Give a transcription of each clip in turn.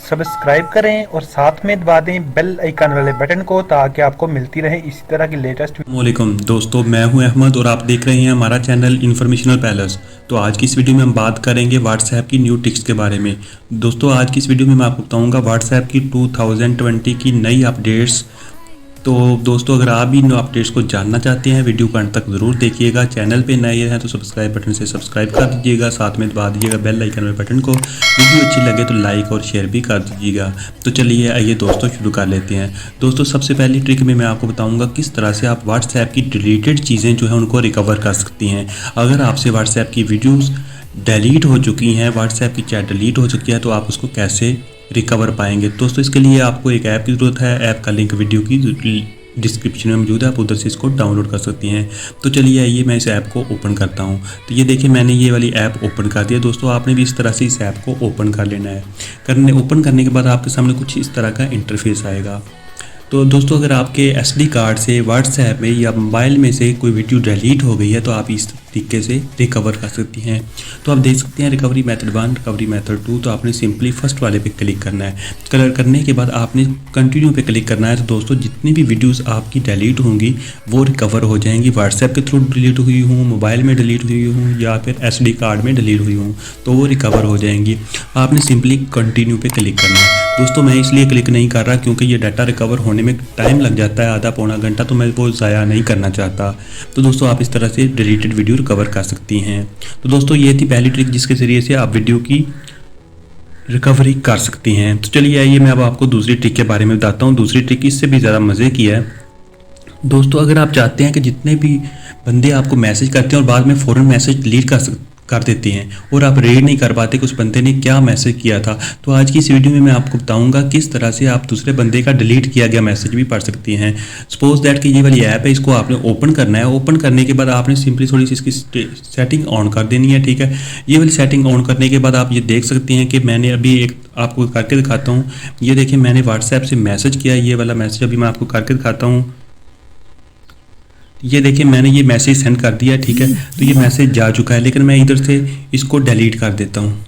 Subscribe करें और साथ में दबा दें बेल आइकन वाले बटन को ताकि आपको मिलती रहे इसी तरह की लेटेस्ट। वालेकुम दोस्तों, मैं हूं अहमद और आप देख रहे हैं हमारा चैनल इन्फॉर्मेशनल पैलेस। तो आज की इस वीडियो में हम बात करेंगे व्हाट्सएप की न्यू टिक्स के बारे में। दोस्तों आज की इस वीडियो में मैं आपको बताऊंगा व्हाट्सएप की 2020 की नई अपडेट्स। तो दोस्तों अगर आप भी इन अपडेट्स को जानना चाहते हैं वीडियो को अंत तक ज़रूर देखिएगा। चैनल पे नए हैं तो सब्सक्राइब बटन से सब्सक्राइब कर दीजिएगा, साथ में दबा दीजिएगा बेल आइकन वाले बटन को। वीडियो अच्छी लगे तो लाइक और शेयर भी कर दीजिएगा। तो चलिए आइए दोस्तों शुरू कर लेते हैं। दोस्तों सबसे पहली ट्रिक में मैं आपको बताऊंगा किस तरह से आप व्हाट्सएप की डिलीटेड चीज़ें जो है उनको रिकवर कर सकती हैं। अगर आपसे व्हाट्सएप की वीडियोज़ डिलीट हो चुकी हैं, व्हाट्सएप की चैट डिलीट हो चुकी है, तो आप उसको कैसे रिकवर पाएंगे। दोस्तों इसके लिए आपको एक ऐप की ज़रूरत है। ऐप का लिंक वीडियो की डिस्क्रिप्शन में मौजूद है, आप उधर से इसको डाउनलोड कर सकती हैं। तो चलिए आइए मैं इस ऐप को ओपन करता हूं। तो ये देखिए मैंने ये वाली ऐप ओपन कर दिया। दोस्तों आपने भी इस तरह से इस ऐप को ओपन कर लेना है। ओपन करने के बाद आपके सामने कुछ इस तरह का इंटरफेस आएगा। तो दोस्तों अगर आपके एसडी कार्ड से व्हाट्सएप में या मोबाइल में से कोई वीडियो डिलीट हो गई है तो आप इस तरीके से रिकवर कर सकती हैं। तो आप देख सकते हैं रिकवरी मेथड 1, रिकवरी मेथड 2। तो आपने सिंपली फर्स्ट वाले पे क्लिक करना है। कलर करने के बाद आपने कंटिन्यू पे क्लिक करना है। तो दोस्तों जितनी भी वीडियोस आपकी डिलीट होंगी वो रिकवर हो जाएंगी। व्हाट्सएप के थ्रू डिलीट हुई हूँ, मोबाइल में डिलीट हुई हूँ या फिर एसडी कार्ड में डिलीट हुई हूँ तो वो रिकवर हो जाएंगी। आपने सिंपली कंटिन्यू पे क्लिक करना है। दोस्तों मैं इसलिए क्लिक नहीं कर रहा क्योंकि ये डाटा रिकवर होने में टाइम लग जाता है, आधा पौना घंटा, तो मैं वो ज़ाया नहीं करना चाहता। तो दोस्तों आप इस तरह से डिलीटेड वीडियो रिकवर कर सकती हैं। तो दोस्तों ये थी पहली ट्रिक जिसके ज़रिए से आप वीडियो की रिकवरी कर सकती हैं। तो चलिए आइए मैं अब आपको दूसरी ट्रिक के बारे में बताता हूँ। दूसरी ट्रिक इससे भी ज़्यादा मज़े की है। दोस्तों अगर आप चाहते हैं कि जितने भी बंदे आपको मैसेज करते हैं और बाद में फ़ौरन मैसेज डिलीट कर देते हैं और आप रीड नहीं कर पाते कि उस बंदे ने क्या मैसेज किया था, तो आज की इस वीडियो में मैं आपको बताऊंगा किस तरह से आप दूसरे बंदे का डिलीट किया गया मैसेज भी पढ़ सकती हैं। सपोज दैट कि ये वाली ऐप है, इसको आपने ओपन करना है। ओपन करने के बाद आपने सिंपली थोड़ी सी इसकी सेटिंग ऑन कर देनी है। ठीक है, ये वाली सेटिंग ऑन करने के बाद आप ये देख सकते हैं कि मैंने अभी एक आपको करके दिखाता हूँ। ये देखिए मैंने व्हाट्सएप से मैसेज किया, ये वाला मैसेज अभी मैं आपको करके दिखाता हूँ। ये देखिए मैंने ये मैसेज सेंड कर दिया। ठीक है, तो ये मैसेज जा चुका है, लेकिन मैं इधर से इसको डिलीट कर देता हूँ।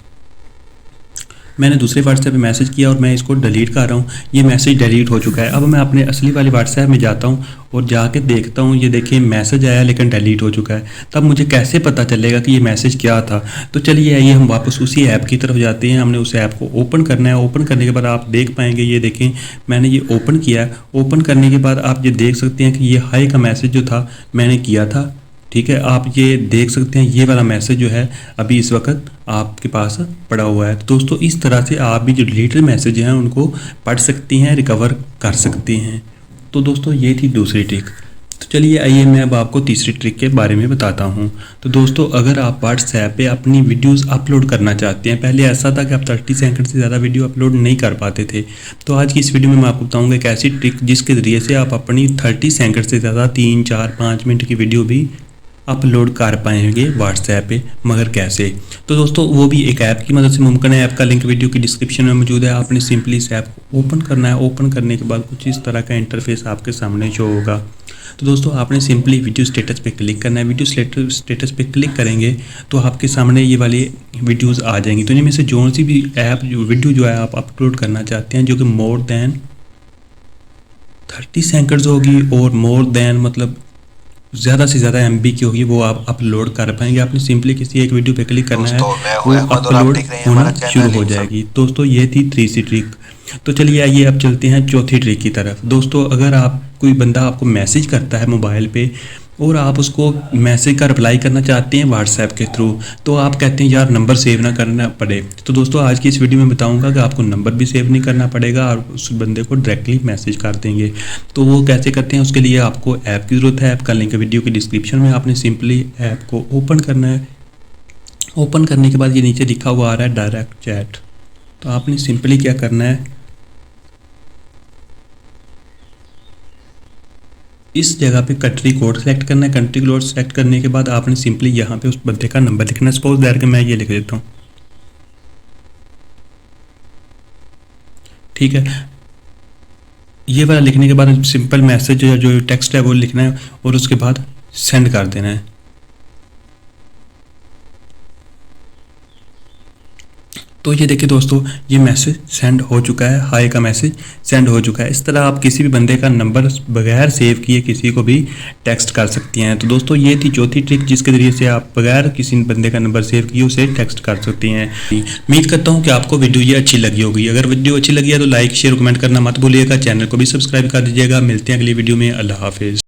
मैंने दूसरे व्हाट्सएप पे मैसेज किया और मैं इसको डिलीट कर रहा हूँ। ये मैसेज डिलीट हो चुका है। अब मैं अपने असली वाले व्हाट्सएप में जाता हूँ और जाके देखता हूँ, ये देखिए मैसेज आया लेकिन डिलीट हो चुका है। तब मुझे कैसे पता चलेगा कि ये मैसेज क्या था। तो चलिए आइए हम वापस उसी ऐप की तरफ जाते हैं। हमने उस ऐप को ओपन करना है। ओपन करने के बाद आप देख पाएंगे, ये देखें मैंने ये ओपन किया। ओपन करने के बाद आप ये देख सकते हैं कि ये हाई का मैसेज जो था मैंने किया था। ठीक है, आप ये देख सकते हैं ये वाला मैसेज जो है अभी इस वक्त आपके पास पड़ा हुआ है। तो दोस्तों इस तरह से आप भी जो डिलीटेड मैसेज हैं उनको पढ़ सकती हैं, रिकवर कर सकती हैं। तो दोस्तों ये थी दूसरी ट्रिक। तो चलिए आइए मैं अब आपको तीसरी ट्रिक के बारे में बताता हूँ। तो दोस्तों अगर आप व्हाट्सएप पे अपनी वीडियोस अपलोड करना चाहते हैं, पहले ऐसा था कि आप 30 सेकंड से ज़्यादा वीडियो अपलोड नहीं कर पाते थे, तो आज की इस वीडियो में मैं आपको बताऊँगा एक ऐसी ट्रिक जिसके ज़रिए से आप अपनी 30 सेकंड से ज़्यादा 3, 4, 5 मिनट की वीडियो भी अपलोड कर पाएंगे व्हाट्सएप पे। मगर कैसे? तो दोस्तों वो भी एक ऐप की मदद से मुमकिन है। ऐप का लिंक वीडियो की डिस्क्रिप्शन में मौजूद है। आपने सिंपली इस ऐप को ओपन करना है। ओपन करने के बाद कुछ इस तरह का इंटरफेस आपके सामने शो होगा। तो दोस्तों आपने सिंपली वीडियो स्टेटस पे क्लिक करना है। वीडियो स्टेटस पे क्लिक करेंगे तो आपके सामने ये वाली वीडियोज़ आ जाएंगी। तो इनमें से जो सी भी ऐप वीडियो जो है आप अपलोड करना चाहते हैं जो कि मोर देन 30 सेकंड्स होगी और मोर देन मतलब ज़्यादा से ज़्यादा MB की होगी, वो आप अपलोड कर पाएंगे। आपने सिंपली किसी एक वीडियो पे क्लिक करना है, वो अपलोड होना शुरू हो जाएगी। दोस्तों ये थी तीसरी ट्रिक। तो चलिए आइए अब चलते हैं चौथी ट्रिक की तरफ। दोस्तों अगर आप कोई बंदा आपको मैसेज करता है मोबाइल पे और आप उसको मैसेज का रिप्लाई करना चाहते हैं व्हाट्सएप के थ्रू, तो आप कहते हैं यार नंबर सेव ना करना पड़े। तो दोस्तों आज की इस वीडियो में बताऊंगा कि आपको नंबर भी सेव नहीं करना पड़ेगा और उस बंदे को डायरेक्टली मैसेज कर देंगे। तो वो कैसे करते हैं, उसके लिए आपको ऐप की ज़रूरत है। ऐप का लिंक वीडियो की डिस्क्रिप्शन में। आपने सिंपली ऐप को ओपन करना है। ओपन करने के बाद ये नीचे लिखा हुआ आ रहा है डायरेक्ट चैट। तो आपने सिंपली क्या करना है, इस जगह पे कंट्री कोड सेलेक्ट करना है। कंट्री कोड सेलेक्ट करने के बाद आपने सिंपली यहाँ पे उस बंदे का नंबर लिखना है। सपोज दैट कि मैं ये लिख देता हूँ। ठीक है, ये वाला लिखने के बाद सिंपल मैसेज जो टेक्स्ट है वो लिखना है और उसके बाद सेंड कर देना है। तो ये देखिए दोस्तों, ये मैसेज सेंड हो चुका है, हाय का मैसेज सेंड हो चुका है। इस तरह आप किसी भी बंदे का नंबर बगैर सेव किए किसी को भी टेक्स्ट कर सकती हैं। तो दोस्तों ये थी चौथी ट्रिक जिसके ज़रिए से आप बगैर किसी बंदे का नंबर सेव किए उसे टेक्स्ट कर सकती हैं। उम्मीद करता हूँ कि आपको वीडियो ये अच्छी लगी होगी। अगर वीडियो अच्छी लगी है तो लाइक शेयर कमेंट करना मत भूलिएगा। चैनल को भी सब्सक्राइब कर दीजिएगा। मिलते हैं अगली वीडियो में। अल्लाह हाफिज़।